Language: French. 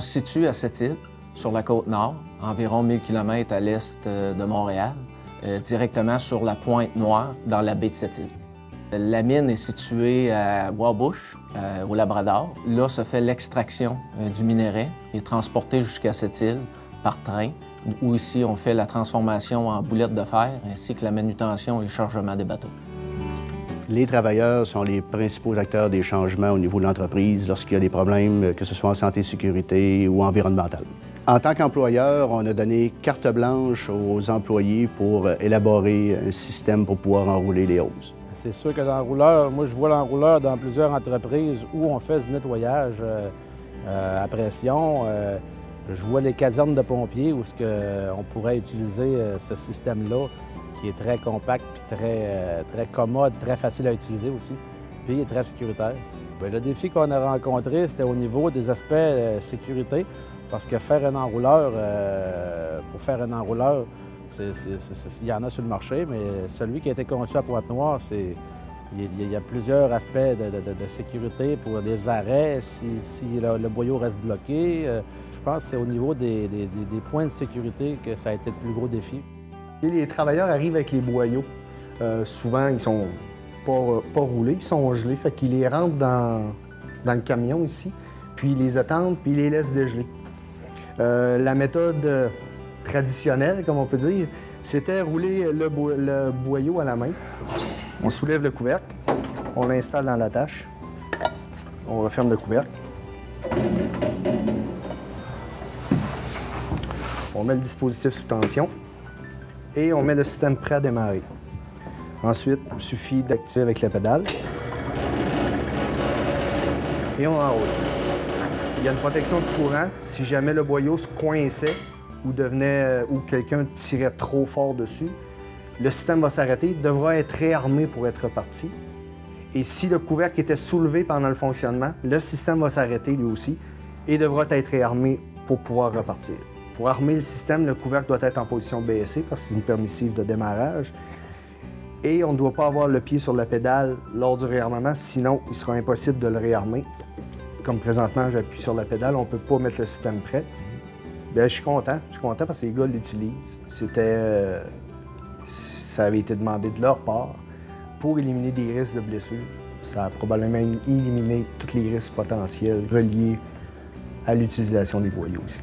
se situe à Sept-Îles, sur la côte nord, environ 1000 km à l'est de Montréal, directement sur la Pointe-Noire, dans la baie de Sept-Îles. La mine est située à Wabush, au Labrador. Là se fait l'extraction du minerai et est transporté jusqu'à Sept-Îles par train, où ici on fait la transformation en boulettes de fer, ainsi que la manutention et le chargement des bateaux. Les travailleurs sont les principaux acteurs des changements au niveau de l'entreprise lorsqu'il y a des problèmes, que ce soit en santé, sécurité ou environnemental. En tant qu'employeur, on a donné carte blanche aux employés pour élaborer un système pour pouvoir enrouler les hausses. C'est sûr que l'enrouleur, moi je vois l'enrouleur dans plusieurs entreprises où on fait du nettoyage à pression. Je vois les casernes de pompiers où on pourrait utiliser ce système-là, qui est très compact, puis très commode, très facile à utiliser aussi, puis il est très sécuritaire. Bien, le défi qu'on a rencontré, c'était au niveau des aspects sécurité, parce que faire un enrouleur, pour faire un enrouleur, il y en a sur le marché, mais celui qui a été conçu à Pointe-Noire, il y a plusieurs aspects de sécurité pour des arrêts, si le boyau reste bloqué. Je pense que c'est au niveau des points de sécurité que ça a été le plus gros défi. Et les travailleurs arrivent avec les boyaux. Souvent, ils sont pas roulés, ils sont gelés. Fait qu'ils les rentrent dans le camion ici, puis ils les attendent, puis ils les laissent dégeler. La méthode traditionnelle, comme on peut dire, c'était rouler le boyau à la main. On soulève le couvercle, on l'installe dans la tâche, on referme le couvercle. On met le dispositif sous tension et on met le système prêt à démarrer. Ensuite, il suffit d'activer avec la pédale et on enroule. Il y a une protection de courant si jamais le boyau se coinçait ou quelqu'un tirait trop fort dessus. Le système va s'arrêter, devra être réarmé pour être reparti. Et si le couvercle était soulevé pendant le fonctionnement, le système va s'arrêter lui aussi et devra être réarmé pour pouvoir repartir. Pour armer le système, le couvercle doit être en position baissée parce que c'est une permissive de démarrage. Et on ne doit pas avoir le pied sur la pédale lors du réarmement, sinon il sera impossible de le réarmer. Comme présentement, j'appuie sur la pédale, on ne peut pas mettre le système prêt. Bien, je suis content parce que les gars l'utilisent. Ça avait été demandé de leur part pour éliminer des risques de blessures. Ça a probablement éliminé tous les risques potentiels reliés à l'utilisation des boyaux ici.